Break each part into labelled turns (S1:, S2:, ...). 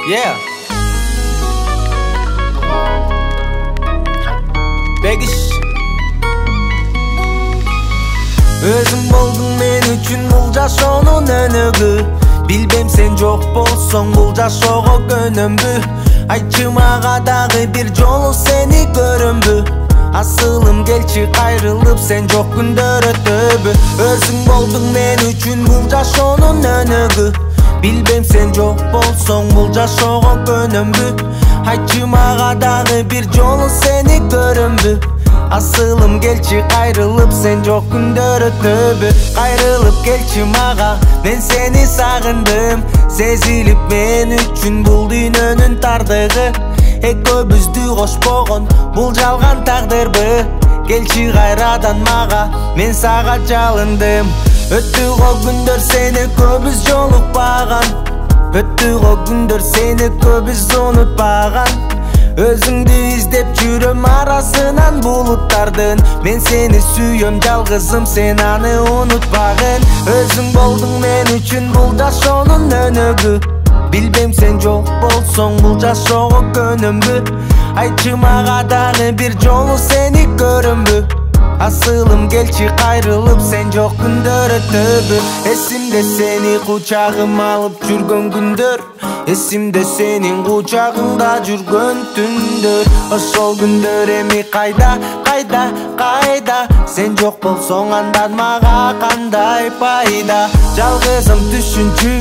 S1: Yeah. Begiş. Özüm boldun men üçün bul жашоонун өнөгү. Билбем сен жок болсоң бул жашоого көнөмбү. Айтчы мага дагы бир жолу сени көрөмбү. Асылым келчи кайрылып сен жок күндөр өтөбү. Өзүң болдуң мен үчүн бул жашоонун өнөгү. Билбем сен жок болсоң бул жашоого көнөмбү. Айтчы мага дагы бир жолу сени көрөмбү. Асылым келчи кайрылып сен жок күндөр өтөбү. Кайрылып келчи мага, мен сени сагындым. Сезилип мен үчүн бул дүйнөнүн тардыгы. Экөөбүздү кошпогон бул жалган тагдырбы? Келчи кайрадан мага, мен сага жалындым. Өттү го күндөр сени көбүз жолукпаган. Өттү го күндөр сени көбүз унутпаган. Өзүңдү издеп жүрөм арасынан булуттардын. Мен сени сүйөм жалгызым, сен аны унутпагын. Өзүң болдуң мен үчүн бул жашоонун өнөгү. Билбем сен жок болсоң бул жашоого көнөмбү. Айтчы мага дагы бир жолу сени көрөмбү. Асылым келчи кайрылып сен жок күндөр өтөбү. Эсимде сени кучагыма алып жүргөн күндөр. Эсимде сенин кучагыңда жүргөн түндөр. Ошол күндөр эми кайда, кайда, кайда? Сен жок болсоң андан мага кандай пайда? Жалгызым түшүнчү,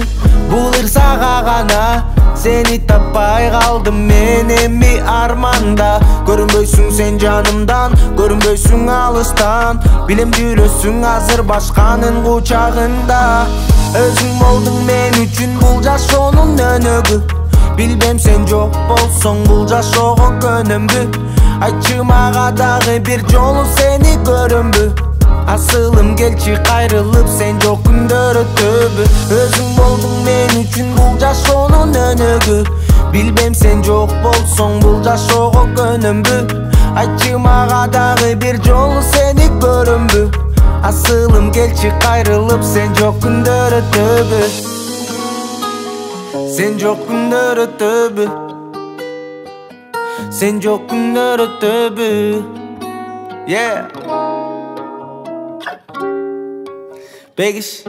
S1: бул ырсага гана. Сени таппай калдым мен эми арманда. Көрүнбөйсүң сен жанымдан, көрүнбөйсүң алыстан. Билем жүрөсүң азыр башканын кучагында. Өзүң болдуң мен үчүн бул жашоонун өнөгү. Билбем сен жок болсоң бул жашоого көнөмбү. Айтчы мага дагы бир жолу сени көрөмбү. Асылым келчи кайрылып сен жок күндөр өтөбү. Өзүң болдуң мен үчүн бул жашоонун өнөгү. Билбем сен жок болсоң бул жашоого көнөмбү. Айтчы мага дагы бир жолу сени көрөмбү. Асылым келчи кайрылып сен жок күндөр өтөбү. Сен жок күндөр өтөбү. Сен жок күндөр өтөбү. Yeah. Begiş.